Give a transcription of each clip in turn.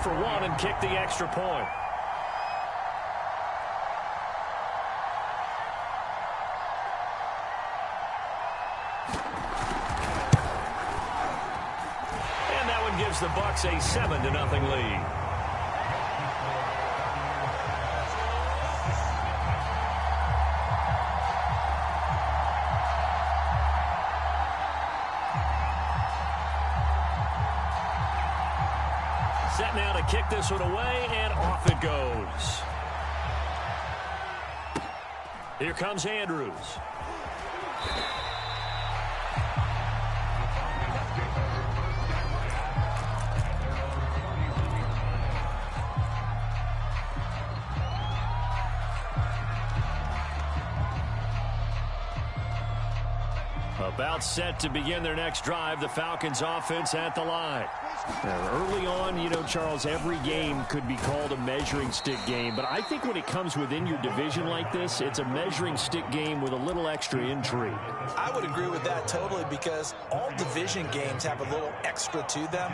for one and kick the extra point. And that one gives the Bucs a 7-0 lead. Set now to kick this one away, and off it goes. Here comes Andrews. About set to begin their next drive, the Falcons offense at the line. Early on, you know, Charles, every game could be called a measuring stick game, but I think when it comes within your division like this, it's a measuring stick game with a little extra intrigue. I would agree with that totally, because all division games have a little extra to them.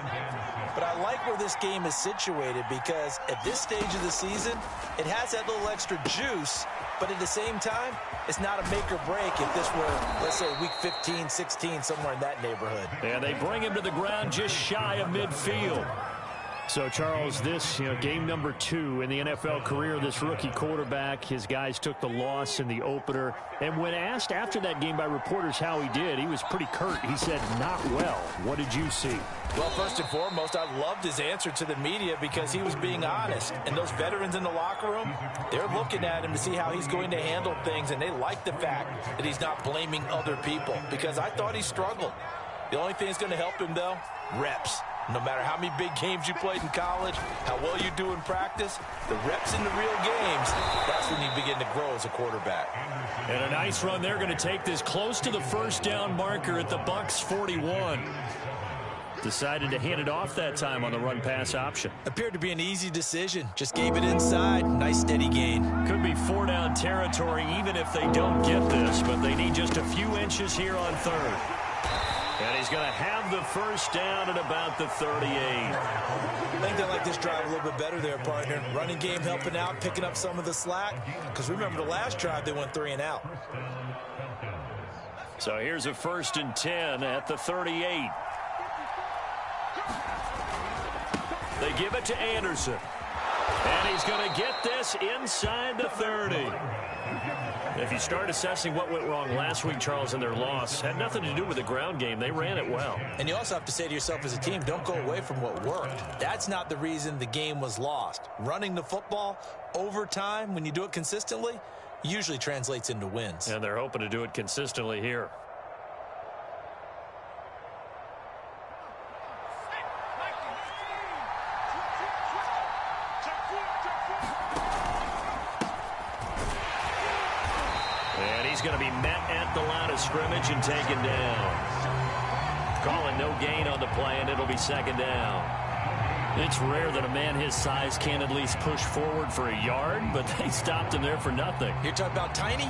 But I like where this game is situated, because at this stage of the season, it has that little extra juice, but at the same time, it's not a make or break if this were, let's say, week 15, 16, somewhere in that neighborhood. And they bring him to the ground just shy of midfield. So, Charles, this, game number 2 in the NFL career of this rookie quarterback. His guys took the loss in the opener. And when asked after that game by reporters how he did, he was pretty curt. He said, not well. What did you see? Well, first and foremost, I loved his answer to the media because he was being honest. And those veterans in the locker room, they're looking at him to see how he's going to handle things. And they like the fact that he's not blaming other people, because I thought he struggled. The only thing that's going to help him, though, reps. No matter how many big games you played in college, how well you do in practice, the reps in the real games, that's when you begin to grow as a quarterback. And a nice run. They're going to take this close to the first down marker at the Bucs 41. Decided to hand it off that time on the run-pass option. Appeared to be an easy decision. Just gave it inside. Nice steady gain. Could be 4-down territory even if they don't get this, but they need just a few inches here on third. And he's going to have the first down at about the 38. I think they like this drive a little bit better there, partner. Running game helping out, picking up some of the slack. Because remember, the last drive, they went 3 and out. So here's a 1st and 10 at the 38. They give it to Anderson. And he's going to get this inside the 30. If you start assessing what went wrong last week, Charles, in their loss, had nothing to do with the ground game. They ran it well. And you also have to say to yourself as a team, don't go away from what worked. That's not the reason the game was lost. Running the football over time, when you do it consistently, usually translates into wins. And they're hoping to do it consistently here. Going to be met at the line of scrimmage and taken down. Calling no gain on the play, and it'll be 2nd down. It's rare that a man his size can at least push forward for a yard, but they stopped him there for nothing. You're talking about tiny?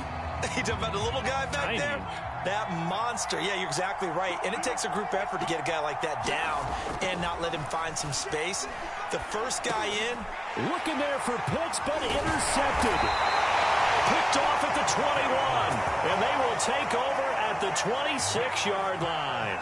You're talking about the little guy back there? That monster. Yeah, you're exactly right. And it takes a group effort to get a guy like that down and not let him find some space. The first guy in. Looking there for Pitts, but intercepted. Picked off at the 21, and they will take over at the 26-yard line.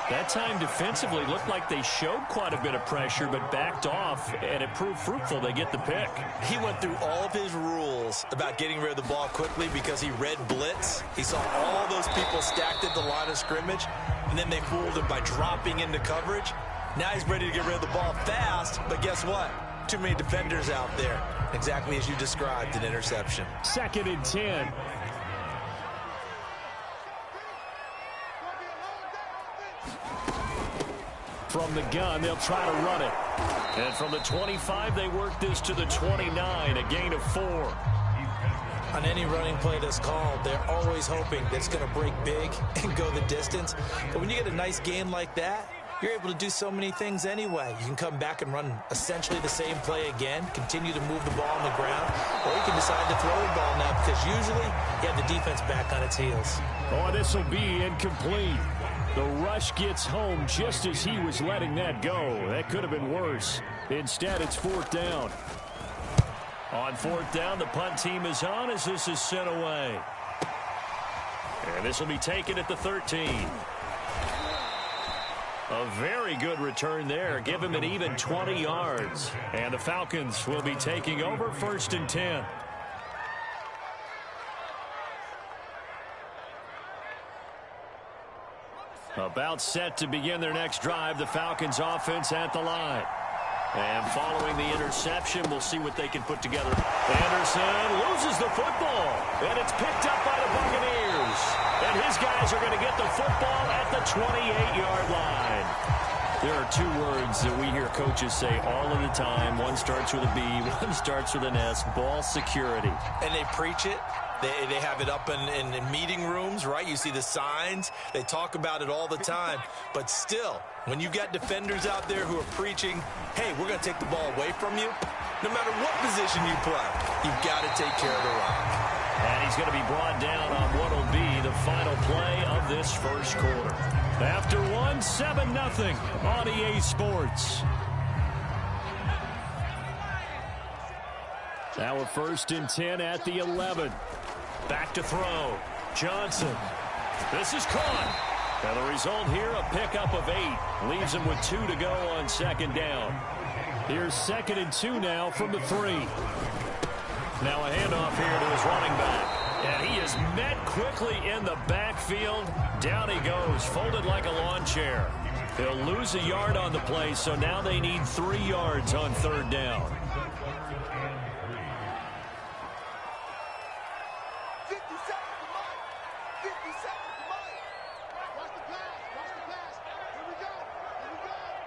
That time defensively looked like they showed quite a bit of pressure, but backed off, and it proved fruitful. They get the pick. He went through all of his rules about getting rid of the ball quickly because he read blitz. He saw all those people stacked at the line of scrimmage, and then they fooled him by dropping into coverage. Now he's ready to get rid of the ball fast, but guess what? Too many defenders out there. Exactly as you described, an interception. 2nd and 10. From the gun, they'll try to run it. And from the 25, they work this to the 29, a gain of 4. On any running play that's called, they're always hoping that it's going to break big and go the distance. But when you get a nice gain like that, you're able to do so many things anyway. You can come back and run essentially the same play again, continue to move the ball on the ground, or you can decide to throw the ball now because usually you have the defense back on its heels. Oh, this will be incomplete. The rush gets home just as he was letting that go. That could have been worse. Instead, it's fourth down. On fourth down, the punt team is on as this is sent away. And this will be taken at the 13. A very good return there. Give him an even 20 yards. And the Falcons will be taking over first and 10. About set to begin their next drive. The Falcons offense at the line. And following the interception, we'll see what they can put together. Anderson loses the football. And it's picked up by the Buccaneers. And his guys are going to get the football at the 28-yard line. There are two words that we hear coaches say all of the time. One starts with a B, one starts with an S. Ball security. And they preach it. They have it up in meeting rooms, right? You see the signs. They talk about it all the time. But still, when you've got defenders out there who are preaching, hey, we're going to take the ball away from you, no matter what position you play, you've got to take care of the rock. And he's going to be brought down on what will be the final play of this first quarter. After one, 7-0 on EA Sports. Now a first and 10 at the 11. Back to throw. Johnson. This is caught. And the result here, a pickup of 8. Leaves him with 2 to go on second down. Here's second and 2 now from the 3. Now a handoff here to his running back. And he is met quickly in the backfield. Down he goes, folded like a lawn chair. He'll lose a yard on the play, so now they need 3 yards on third down. 50 seconds to Mike. 50 seconds to Mike. Watch the pass. Watch the pass. Here we go. Here we go.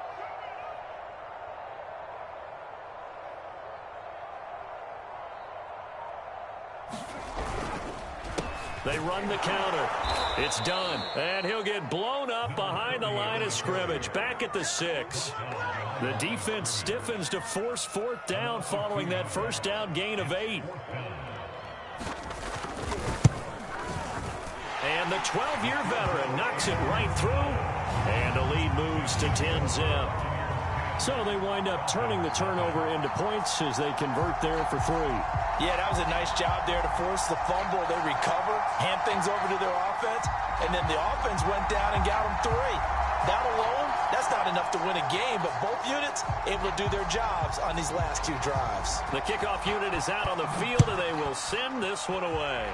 They run the counter. It's done. And he'll get blown up behind the line of scrimmage. Back at the 6. The defense stiffens to force fourth down following that first down gain of 8. And the 12-year veteran knocks it right through. And the lead moves to 10-zip. So they wind up turning the turnover into points as they convert there for 3. Yeah, that was a nice job there to force the fumble. They recover, hand things over to their offense, and then the offense went down and got them 3. That alone, that's not enough to win a game, but both units able to do their jobs on these last 2 drives. The kickoff unit is out on the field, and they will send this one away.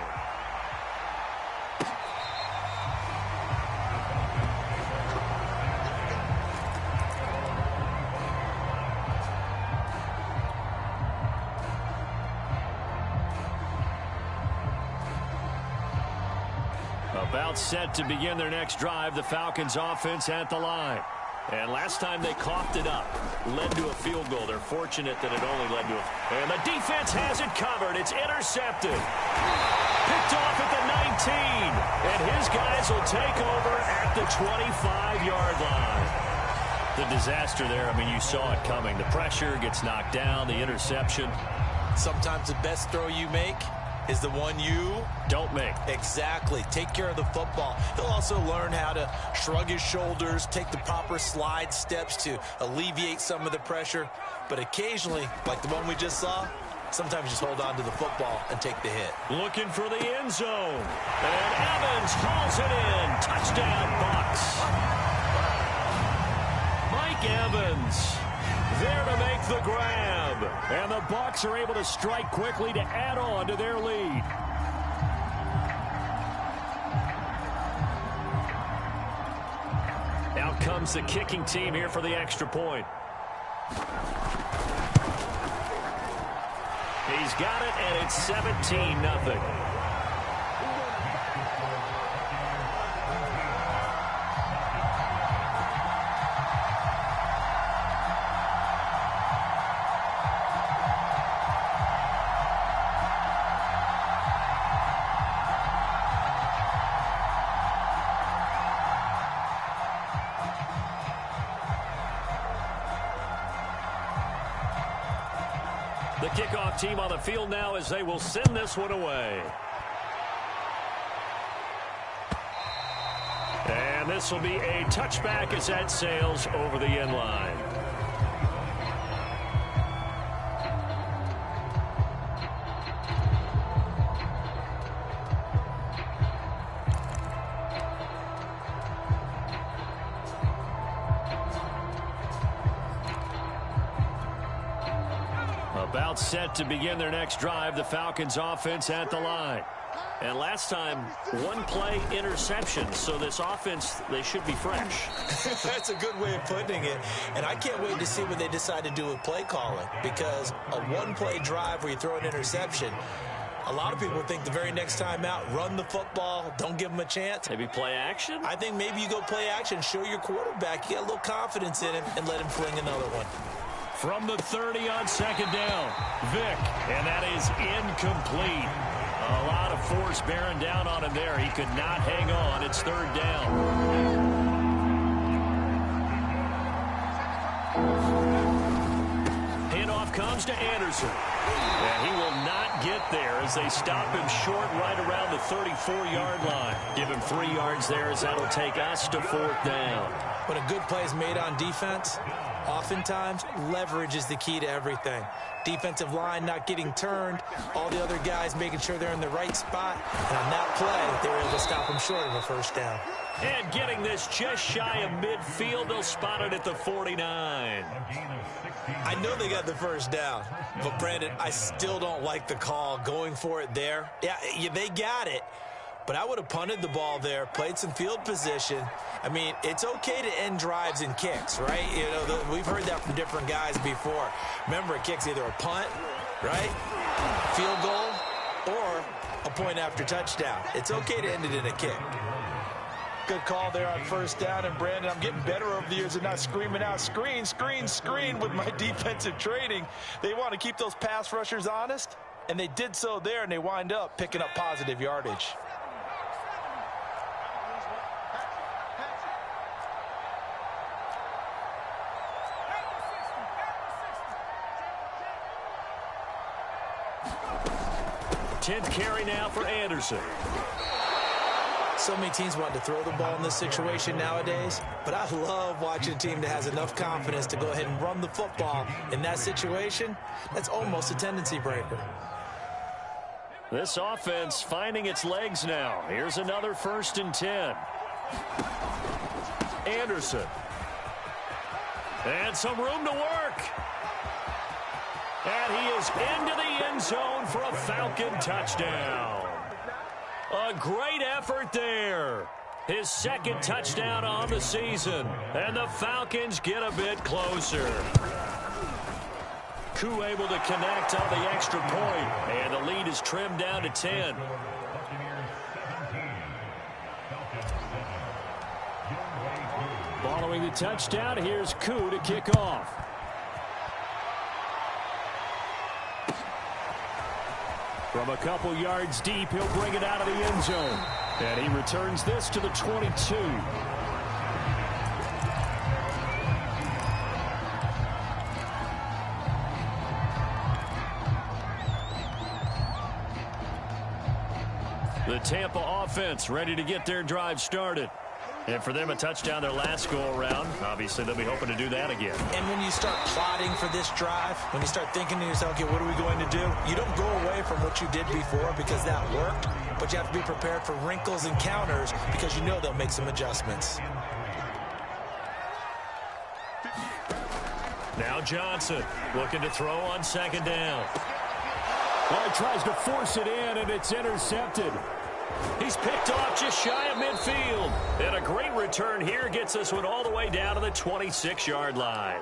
About set to begin their next drive, the Falcons offense at the line. And last time they coughed it up, led to a field goal. They're fortunate that it only led to a... And the defense has it covered. It's intercepted. Picked off at the 19. And his guys will take over at the 25-yard line. The disaster there, I mean, you saw it coming. The pressure gets knocked down, the interception. Sometimes the best throw you make is the one you don't make. Exactly. Take care of the football. He'll also learn how to shrug his shoulders, take the proper slide steps to alleviate some of the pressure. But occasionally, like the one we just saw, sometimes just hold on to the football and take the hit. Looking for the end zone. And Evans hauls it in. Touchdown, Bucs. Mike Evans there to make the grab. And the Bucs are able to strike quickly to add on to their lead. Out comes the kicking team here for the extra point. He's got it, and it's 17-0. The kickoff team on the field now as they will send this one away. And this will be a touchback as that sails over the end line. About set to begin their next drive, the Falcons offense at the line. And last time, one play interception. So this offense, they should be fresh. That's a good way of putting it. And I can't wait to see what they decide to do with play calling. Because a one-play drive where you throw an interception, a lot of people think the very next time out, run the football, don't give them a chance. Maybe play action? I think maybe you go play action, show your quarterback, you got a little confidence in him, and let him fling another one. From the 30 on second down, Vick, and that is incomplete. A lot of force bearing down on him there. He could not hang on. It's third down. Handoff comes to Anderson. And he will not get there as they stop him short right around the 34-yard line. Give him 3 yards there as that'll take us to fourth down. When a good play is made on defense, oftentimes leverage is the key to everything. Defensive line not getting turned, all the other guys making sure they're in the right spot. And on that play, they were able to stop him short of a first down. And getting this just shy of midfield, they'll spot it at the 49. I know they got the first down, but Brandon, I still don't like the call going for it there. Yeah, they got it, but I would have punted the ball there, played some field position. I mean, it's okay to end drives and kicks, right? You know, we've heard that from different guys before. Remember, a kick's either a punt, right, field goal, or a point after touchdown. It's okay to end it in a kick. Good call there on first down, and Brandon, I'm getting better over the years and not screaming out screen, screen, screen with my defensive training. They want to keep those pass rushers honest, and they did so there, and they wind up picking up positive yardage. Tenth carry now for Anderson. So many teams want to throw the ball in this situation nowadays, but I love watching a team that has enough confidence to go ahead and run the football in that situation. That's almost a tendency breaker. This offense finding its legs now. Here's another 1st and 10. Anderson. And some room to work. And he is into the end zone for a Falcon touchdown. A great effort there. His 2nd touchdown on the season. And the Falcons get a bit closer. Koo able to connect on the extra point. And the lead is trimmed down to 10. Following the touchdown, here's Koo to kick off. From a couple yards deep, he'll bring it out of the end zone. And he returns this to the 22. The Tampa offense ready to get their drive started. And for them, a touchdown their last go-around. Obviously, they'll be hoping to do that again. And when you start plotting for this drive, when you start thinking to yourself, okay, what are we going to do? You don't go away from what you did before because that worked, but you have to be prepared for wrinkles and counters because you know they'll make some adjustments. Now Johnson looking to throw on 2nd down. Well, he tries to force it in, and it's intercepted. He's picked off just shy of midfield. And a great return here gets us one all the way down to the 26-yard line.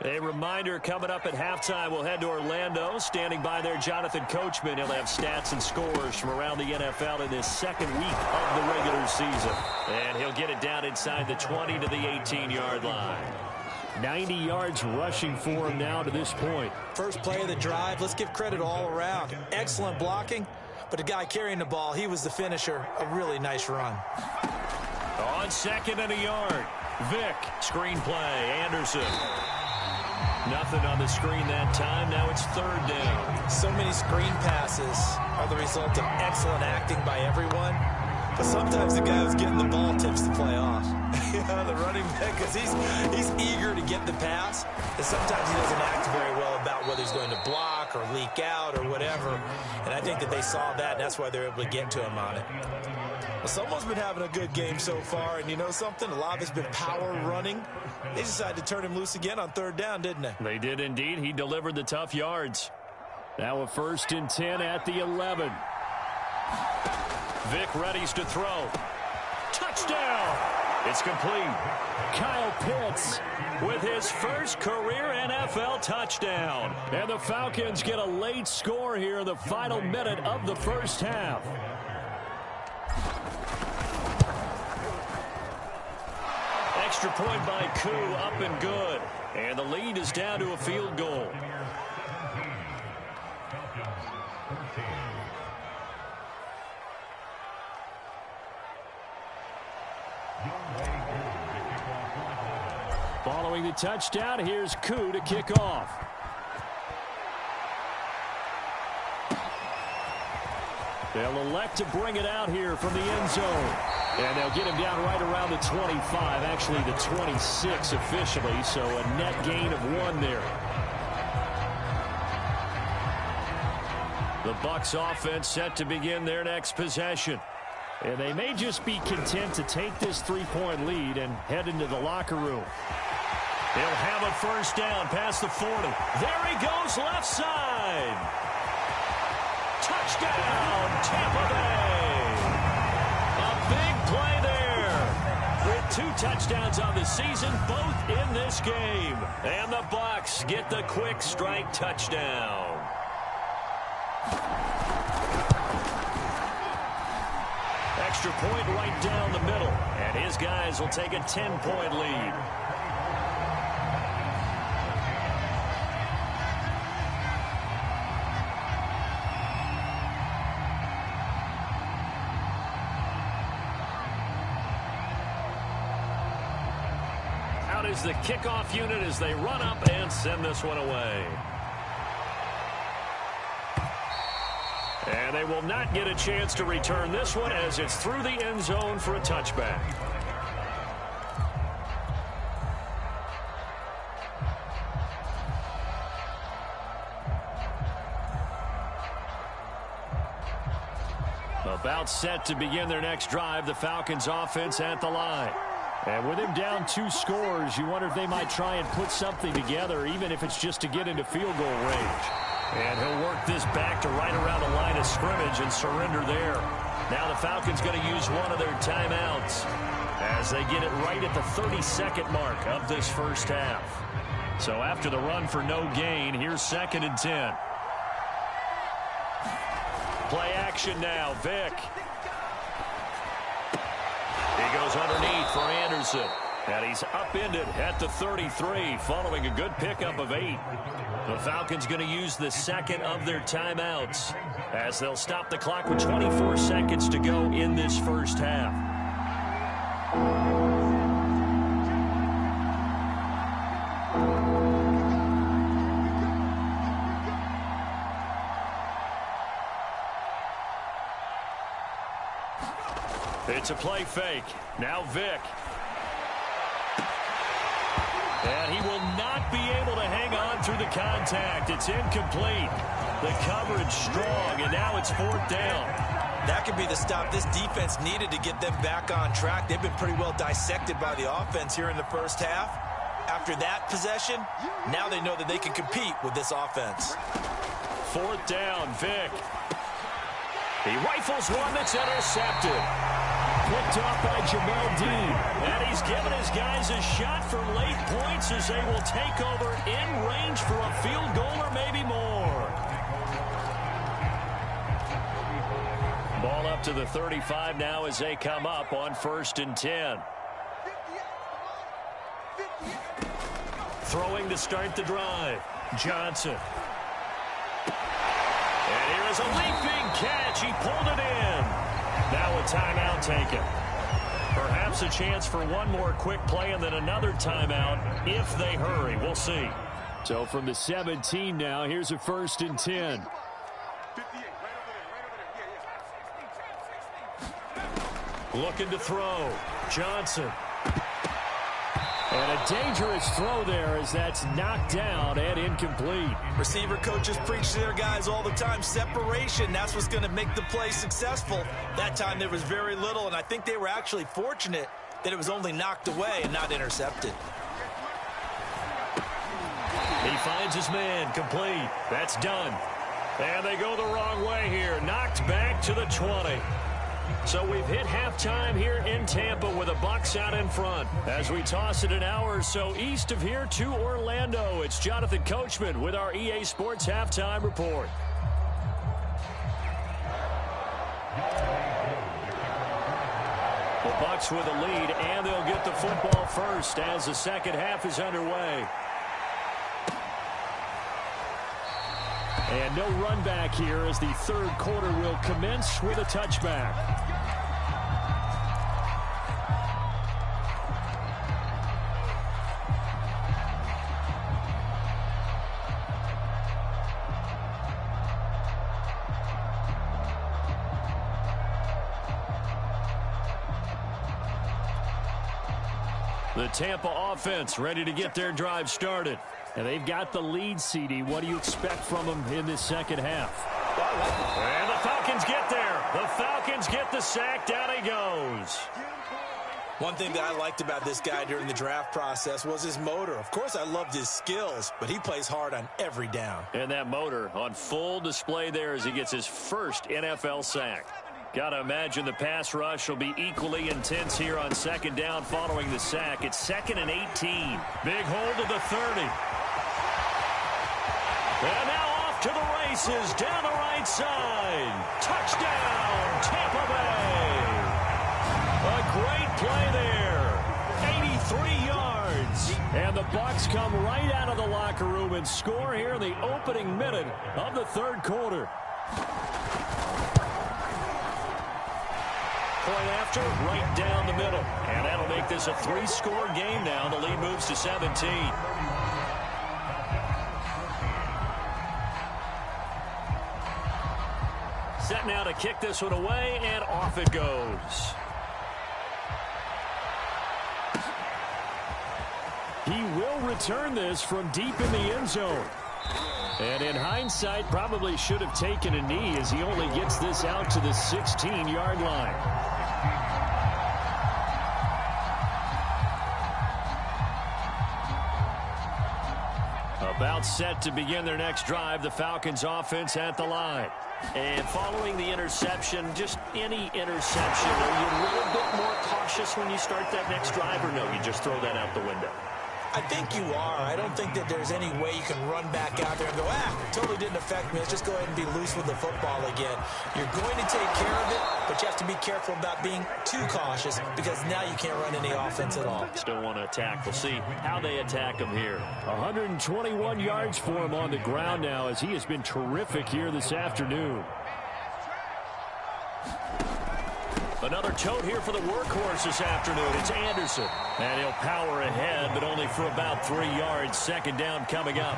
A reminder coming up at halftime, we'll head to Orlando. Standing by there, Jonathan Coachman. He'll have stats and scores from around the NFL in this 2nd week of the regular season. And he'll get it down inside the 20 to the 18-yard line. 90 yards rushing for him now to this point. First play of the drive, let's give credit all around. Excellent blocking, but the guy carrying the ball, he was the finisher. A really nice run. On 2nd and a yard, Vick, screen play, Anderson. Nothing on the screen that time. Now it's 3rd down. So many screen passes are the result of excellent acting by everyone. But sometimes the guy who's getting the ball tips the play off. The running back, because he's eager to get the pass. And sometimes he doesn't act very well about whether he's going to block or leak out or whatever. And I think that they saw that, and that's why they're able to get to him on it. Someone's been having a good game so far, and you know something? A lot of it's been power running. They decided to turn him loose again on 3rd down, didn't they? They did indeed. He delivered the tough yards. Now a 1st and 10 at the 11. Vic readies to throw. Touchdown! It's complete. Kyle Pitts with his first career NFL touchdown. And the Falcons get a late score here in the final minute of the first half. Extra point by Koo, up and good. And the lead is down to a field goal. Following the touchdown, here's Koo to kick off. They'll elect to bring it out here from the end zone. And they'll get him down right around the 25, actually the 26 officially, so a net gain of 1 there. The Bucs offense set to begin their next possession. And they may just be content to take this 3-point lead and head into the locker room. They'll have a 1st down past the 40. There he goes, left side. Touchdown, Tampa Bay. A big play there. With 2 touchdowns on the season, both in this game. And the Bucs get the quick strike touchdown. Extra point right down the middle. And his guys will take a 10-point lead. Out is the kickoff unit as they run up and send this one away. And they will not get a chance to return this one as it's through the end zone for a touchback. About set to begin their next drive, the Falcons offense at the line. And with him down 2 scores, you wonder if they might try and put something together, even if it's just to get into field goal range. And he'll work this back to right around the line of scrimmage and surrender there. Now the Falcons going to use one of their timeouts as they get it right at the 32nd mark of this first half. So after the run for no gain, here's 2nd and 10. Play action now, Vic. He goes underneath for Anderson. And he's upended at the 33 following a good pickup of 8. The Falcons going to use the 2nd of their timeouts as they'll stop the clock with 24 seconds to go in this first half. It's a play fake. Now Vic. And he will not be able to hang on through the contact. It's incomplete. The coverage strong, and now it's 4th down. That could be the stop this defense needed to get them back on track. They've been pretty well dissected by the offense here in the first half. After that possession, now they know that they can compete with this offense. 4th down, Vic. He rifles one that's intercepted. Picked off by Jamel Dean. And he's given his guys a shot for late points as they will take over in range for a field goal or maybe more. Ball up to the 35 now as they come up on 1st and 10. Throwing to start the drive. Johnson. And here is a leaping catch. He pulled it in. Now a timeout taken. Perhaps a chance for one more quick play and then another timeout if they hurry. We'll see. So from the 17 now, here's a 1st and 10. Looking to throw. Johnson. And a dangerous throw there as that's knocked down and incomplete. Receiver coaches preach to their guys all the time. Separation, that's what's going to make the play successful. That time there was very little, and I think they were actually fortunate that it was only knocked away and not intercepted. He finds his man, complete. That's done. And they go the wrong way here. Knocked back to the 20. So we've hit halftime here in Tampa with the Bucs out in front. As we toss it an hour or so east of here to Orlando, it's Jonathan Coachman with our EA Sports Halftime Report. The Bucs with a lead, and they'll get the football first as the second half is underway. And no run back here as the third quarter will commence with a touchback. The Tampa offense ready to get their drive started. And they've got the lead, CD. What do you expect from them in this second half? And the Falcons get there. The Falcons get the sack. Down he goes. One thing that I liked about this guy during the draft process was his motor. Of course, I loved his skills, but he plays hard on every down. And that motor on full display there as he gets his first NFL sack. Got to imagine the pass rush will be equally intense here on second down following the sack. It's 2nd and 18. Big hold of the 30. And now off to the races down the right side. Touchdown, Tampa Bay. A great play there. 83 yards. And the Bucs come right out of the locker room and score here in the opening minute of the third quarter. Point after, right down the middle. And that'll make this a 3-score game now. The lead moves to 17. Set now to kick this one away, and off it goes. He will return this from deep in the end zone. And in hindsight, probably should have taken a knee as he only gets this out to the 16-yard line. About set to begin their next drive, the Falcons offense at the line. And following the interception, just any interception, are you a little bit more cautious when you start that next drive, or no, you just throw that out the window? I think you are. I don't think that there's any way you can run back out there and go, totally didn't affect me. Let's just go ahead and be loose with the football again. You're going to take care of it, but you have to be careful about being too cautious because now you can't run any offense at all. Still want to attack. We'll see how they attack him here. 121 yards for him on the ground now as he has been terrific here this afternoon. Another tote here for the workhorse this afternoon. It's Anderson. And he'll power ahead, but only for about 3 yards. Second down coming up.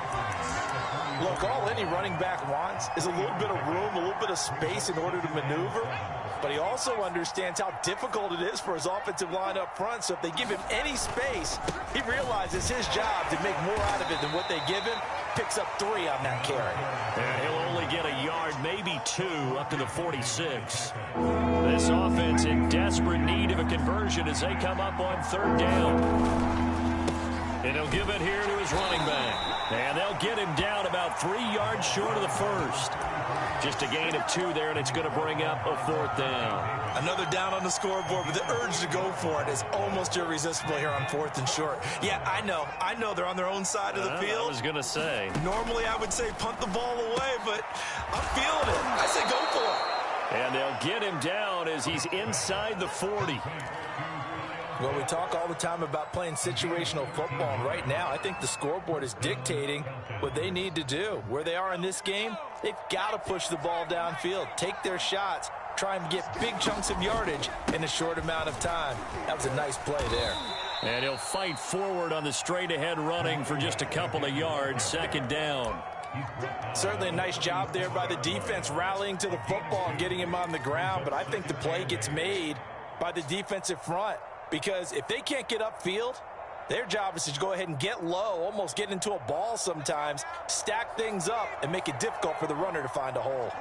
Look, all any running back wants is a little bit of room, a little bit of space in order to maneuver. But he also understands how difficult it is for his offensive line up front. So if they give him any space, he realizes his job to make more out of it than what they give him. Picks up 3 on that carry. And he'll only get a yard, maybe 2, up to the 46. This offense in desperate need of a conversion as they come up on third down. And he'll give it here to his running back. And they'll get him down about 3 yards short of the first. Just a gain of 2 there, and it's going to bring up a 4th down. Another down on the scoreboard, but the urge to go for it is almost irresistible here on 4th and short. Yeah, I know they're on their own side of the field. I was going to say. Normally I would say punt the ball away, but I'm feeling it. I say go for it. And they'll get him down as he's inside the 40. Well, we talk all the time about playing situational football, and right now I think the scoreboard is dictating what they need to do. Where they are in this game, they've got to push the ball downfield, take their shots, try and get big chunks of yardage in a short amount of time. That was a nice play there. And he'll fight forward on the straight-ahead running for just a couple of yards, second down. Certainly a nice job there by the defense rallying to the football and getting him on the ground, but I think the play gets made by the defensive front. Because if they can't get upfield, Their job is to go ahead and get low, almost get into a ball sometimes, stack things up, and make it difficult for the runner to find a hole.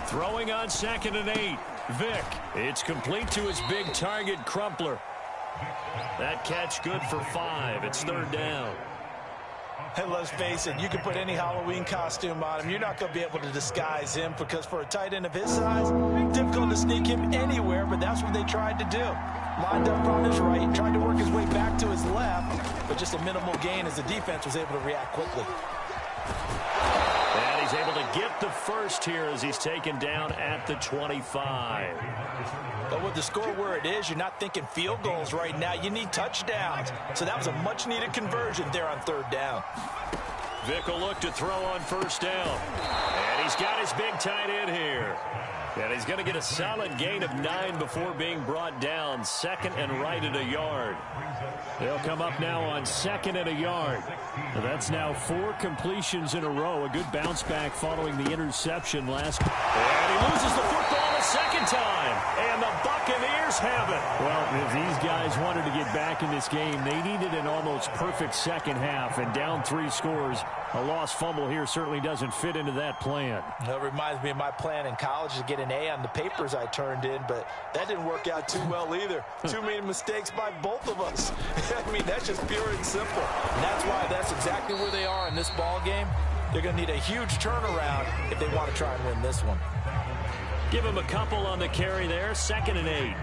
Throwing on 2nd and 8. Vick. It's complete to his big target, Crumpler. That catch good for 5. It's 3rd down. And let's face it, you can put any Halloween costume on him. You're not going to be able to disguise him because for a tight end of his size, difficult to sneak him anywhere, but that's what they tried to do. Lined up on his right, tried to work his way back to his left, but just a minimal gain as the defense was able to react quickly. And he's able to get the first here as he's taken down at the 25. But with the score where it is, you're not thinking field goals right now. You need touchdowns. So that was a much-needed conversion there on 3rd down. Vick will look to throw on 1st down. And he's got his big tight end here. And he's going to get a solid gain of 9 before being brought down. 2nd and right at a yard. They'll come up now on 2nd and a yard. That's now 4 completions in a row. A good bounce back following the interception last. And he loses the football a 2nd time. And the Buccaneers have it. Well, if these guys wanted to get back in this game, they needed an almost perfect second half. And down 3 scores, a lost fumble here certainly doesn't fit into that plan. It reminds me of my plan in college to get an A on the papers I turned in, but that didn't work out too well either. Too many mistakes by both of us. I mean, that's just pure and simple. And that's why that's exactly where they are in this ball game. They're going to need a huge turnaround if they want to try and win this one. Give him a couple on the carry there. 2nd and 8.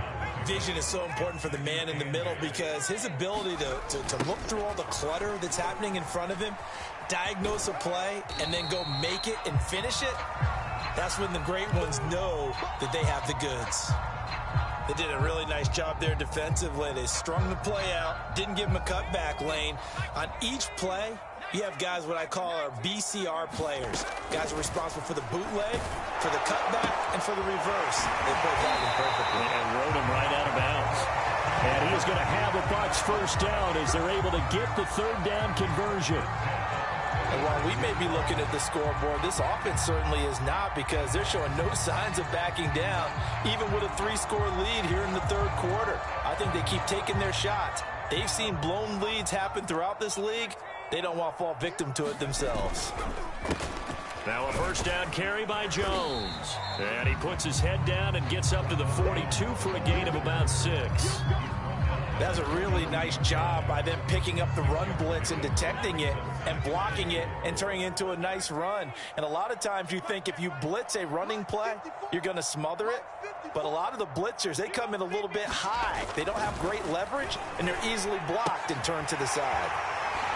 Vision is so important for the man in the middle because his ability to look through all the clutter that's happening in front of him, diagnose a play, and then go make it and finish it, that's when the great ones know that they have the goods. They did a really nice job there defensively. They strung the play out, didn't give him a cutback lane. On each play, you have guys what I call our BCR players. Guys are responsible for the bootleg, for the cutback, and for the reverse. They played that one perfectly. And rode him right out of bounds. And he is going to have a Bucs 1st down as they're able to get the 3rd down conversion. And while we may be looking at the scoreboard, this offense certainly is not because they're showing no signs of backing down, even with a 3-score lead here in the 3rd quarter. I think they keep taking their shots. They've seen blown leads happen throughout this league. They don't want to fall victim to it themselves. Now a 1st down carry by Jones. And he puts his head down and gets up to the 42 for a gain of about 6. That's a really nice job by them picking up the run blitz and detecting it and blocking it and turning it into a nice run. And a lot of times you think if you blitz a running play, you're going to smother it. But a lot of the blitzers, they come in a little bit high. They don't have great leverage, and they're easily blocked and turned to the side.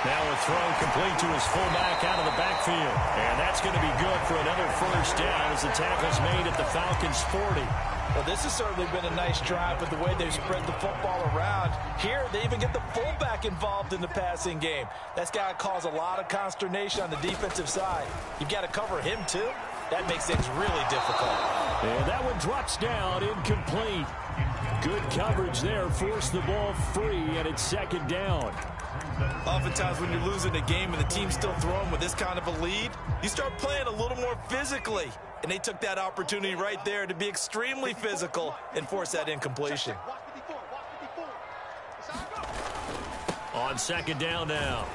Now a throw complete to his fullback out of the backfield. And that's going to be good for another 1st down as the tackle's made at the Falcons' 40. Well, this has certainly been a nice drive with the way they've spread the football around. Here, they even get the fullback involved in the passing game. That's got to cause a lot of consternation on the defensive side. You've got to cover him, too. That makes things really difficult. And that one drops down, incomplete. Good coverage there, forced the ball free, and it's 2nd down. Oftentimes when you're losing a game and the team's still throwing with this kind of a lead, you start playing a little more physically. And they took that opportunity right there to be extremely physical and force that incompletion. On 2nd down now.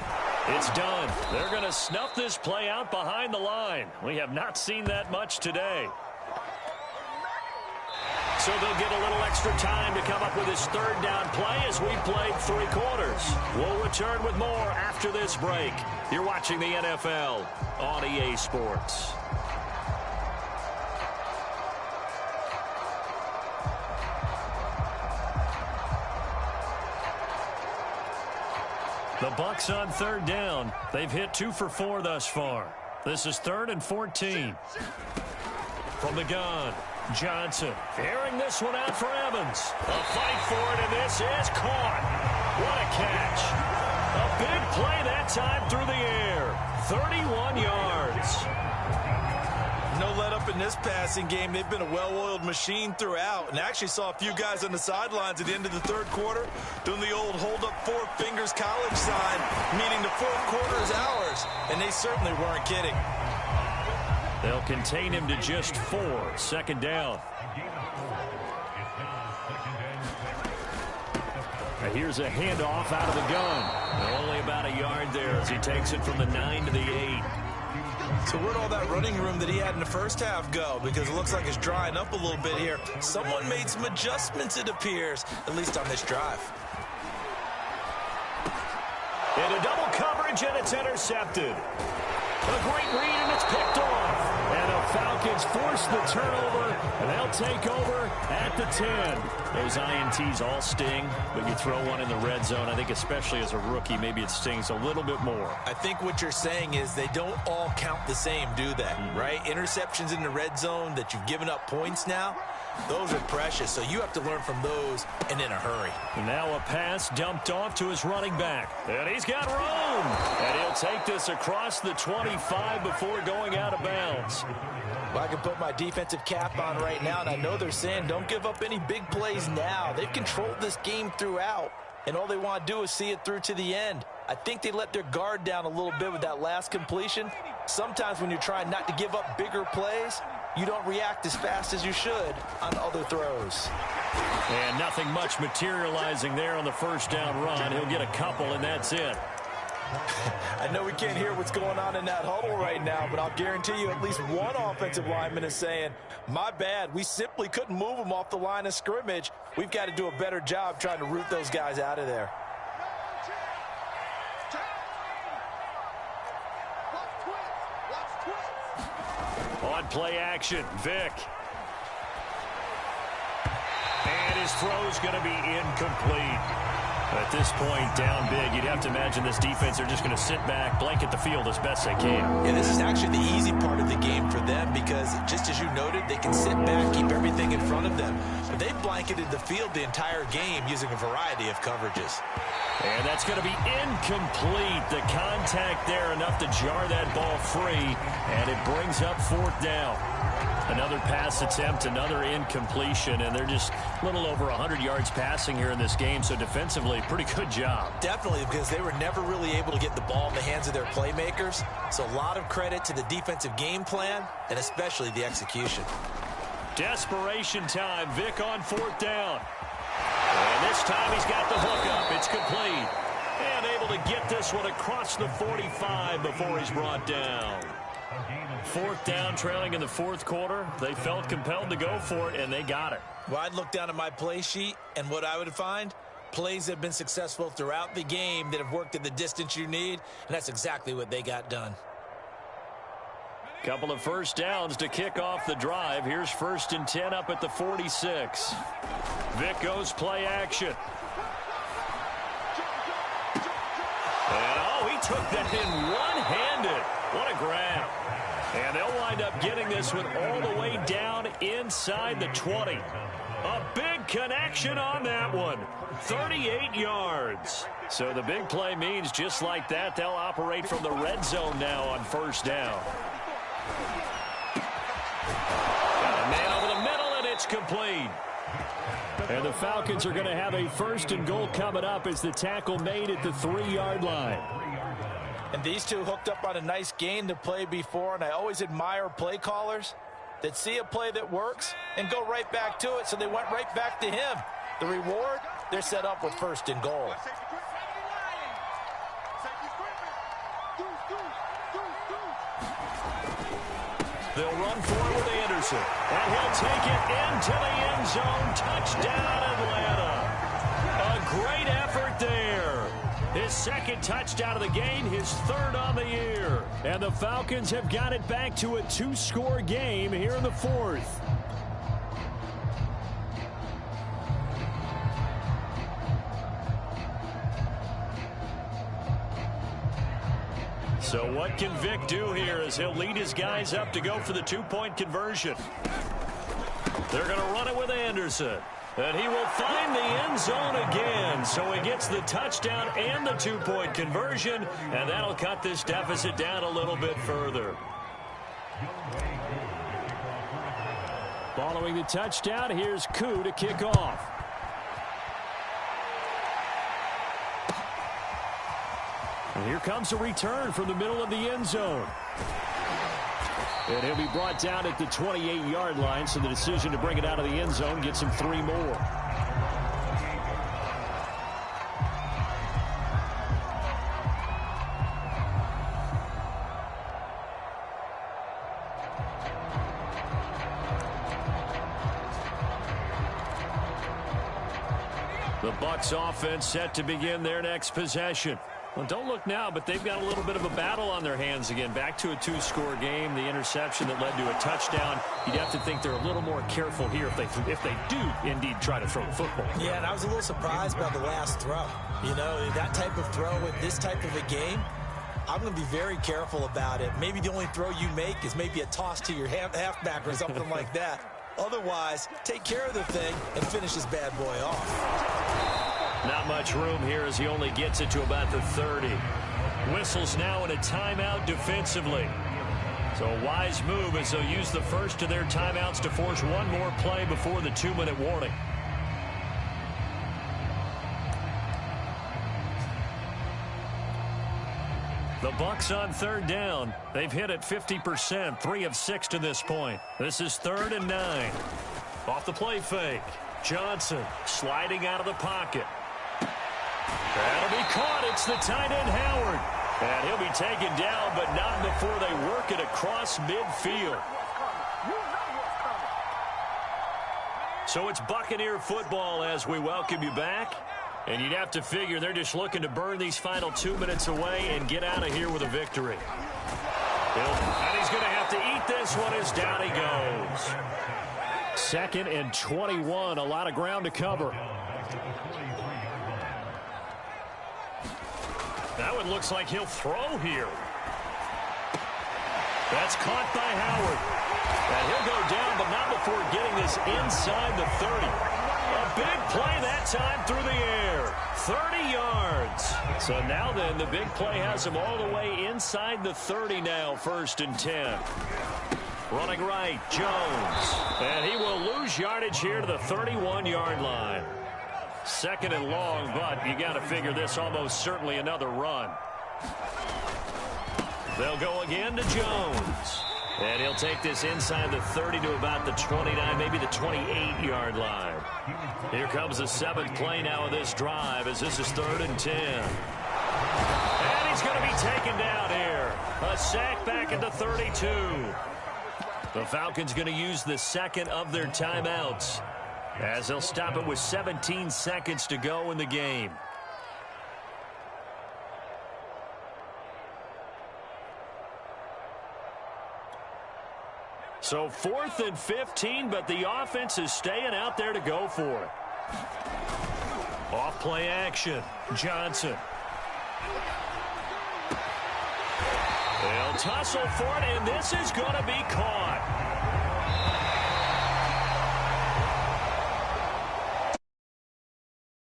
It's done. They're going to snuff this play out behind the line. We have not seen that much today. So they'll get a little extra time to come up with his 3rd down play as we played 3 quarters. We'll return with more after this break. You're watching the NFL on EA Sports. The Bucs on 3rd down. They've hit 2 for 4 thus far. This is 3rd and 14. From the gun, Johnson airing this one out for Evans. A fight for it, and this is caught. What a catch. A big play that time through the air. 31 yards. No let up in this passing game. They've been a well-oiled machine throughout. And I actually saw a few guys on the sidelines at the end of the 3rd quarter doing the old hold up 4 fingers college sign, meaning the 4th quarter is ours. And they certainly weren't kidding. They'll contain him to just 4. 2nd down. Here's a handoff out of the gun. Only about a yard there as he takes it from the 9 to the 8. So where'd all that running room that he had in the first half go? Because it looks like it's drying up a little bit here. Someone made some adjustments, it appears, at least on this drive. Into double coverage, and it's intercepted. A great read, and it's picked off. And the Falcons force the turnover, and they'll take over at the 10. Those INTs all sting, but you throw one in the red zone. I think especially as a rookie, maybe it stings a little bit more. I think what you're saying is they don't all count the same, do they? Right? Interceptions in the red zone that you've given up points now, those are precious. So you have to learn from those and in a hurry. And now a pass dumped off to his running back. And he's got room. And he'll take this across the 25 before going out of bounds. Well, I can put my defensive cap on right now, and I know they're saying don't give up any big plays now. They've controlled this game throughout, and all they want to do is see it through to the end. I think they let their guard down a little bit with that last completion. Sometimes when you're trying not to give up bigger plays, you don't react as fast as you should on other throws. And nothing much materializing there on the first down run. He'll get a couple, and that's it. I know we can't hear what's going on in that huddle right now, but I'll guarantee you at least one offensive lineman is saying, my bad, we simply couldn't move them off the line of scrimmage. We've got to do a better job trying to root those guys out of there. On play action, Vic. And his throw's going to be incomplete. At this point, down big, you'd have to imagine this defense are just going to sit back, blanket the field as best they can. Yeah, this is actually the easy part of the game for them because, just as you noted, they can sit back, keep everything in front of them. But they've blanketed the field the entire game using a variety of coverages. And that's going to be incomplete. The contact there enough to jar that ball free, and it brings up fourth down. Another pass attempt, another incompletion, and they're just a little over 100 yards passing here in this game, so defensively, pretty good job. Definitely, because they were never really able to get the ball in the hands of their playmakers, so a lot of credit to the defensive game plan, and especially the execution. Desperation time, Vic on fourth down. And this time he's got the hook up. It's complete. And able to get this one across the 45 before he's brought down. Fourth down, trailing in the fourth quarter. They felt compelled to go for it, and they got it. Well, I'd look down at my play sheet, and what I would find, plays that have been successful throughout the game that have worked at the distance you need, and that's exactly what they got done. Couple of first downs to kick off the drive. Here's 1st and 10 up at the 46. Vic goes play action. And, oh, he took that in one-handed. What a grab. And they'll wind up getting this one all the way down inside the 20. A big connection on that one. 38 yards. So the big play means just like that, they'll operate from the red zone now on first down. Got a man over the middle, and it's complete. And the Falcons are going to have a 1st and goal coming up as the tackle made at the 3-yard line. And these two hooked up on a nice gain to play before, and I always admire play callers that see a play that works and go right back to it, so they went right back to him. The reward, they're set up with 1st and goal. They'll run forward with Anderson, and he'll take it into the end zone. Touchdown, Atlanta. A great effort there. His 2nd touchdown of the game, his 3rd on the year. And the Falcons have got it back to a 2-score game here in the 4th. So what can Vic do here as he'll lead his guys up to go for the 2-point conversion? They're going to run it with Anderson. And he will find the end zone again. So he gets the touchdown and the 2-point conversion. And that'll cut this deficit down a little bit further. Following the touchdown, here's Koo to kick off. And here comes a return from the middle of the end zone. And he'll be brought down at the 28-yard line, so the decision to bring it out of the end zone gets him 3 more. The Bucs offense set to begin their next possession. Well, don't look now, but they've got a little bit of a battle on their hands again. Back to a two-score game. The interception that led to a touchdown. You'd have to think they're a little more careful here if they do indeed try to throw the football. Yeah, and I was a little surprised by the last throw. You know, that type of throw in this type of a game, I'm going to be very careful about it. Maybe the only throw you make is maybe a toss to your halfback or something like that. Otherwise, take care of the thing and finish this bad boy off. Not much room here as he only gets it to about the 30. Whistles now in a timeout defensively. So a wise move as they'll use the first of their timeouts to force one more play before the 2-minute warning. The Bucs on third down. They've hit it 50%, 3 of 6 to this point. This is 3rd and 9. Off the play fake. Johnson sliding out of the pocket. That'll be caught. It's the tight end, Howard. And he'll be taken down, but not before they work it across midfield. So it's Buccaneer football as we welcome you back. And you'd have to figure they're just looking to burn these final 2 minutes away and get out of here with a victory. And he's going to have to eat this one as down he goes. 2nd and 21, a lot of ground to cover. That one looks like he'll throw here. That's caught by Howard. And he'll go down, but not before getting this inside the 30. A big play that time through the air. 30 yards. So now then, the big play has him all the way inside the 30 now, 1st and 10. Running right, Jones. And he will lose yardage here to the 31-yard line. 2nd and long, but you got to figure this almost certainly another run. They'll go again to Jones. And he'll take this inside the 30 to about the 29, maybe the 28-yard line. Here comes the 7th play now of this drive as this is 3rd and 10. And he's going to be taken down here. A sack back at the 32. The Falcons going to use the 2nd of their timeouts as they'll stop it with 17 seconds to go in the game. So 4th and 15, but the offense is staying out there to go for it. Off play action. Johnson. They'll tussle for it, and this is going to be caught.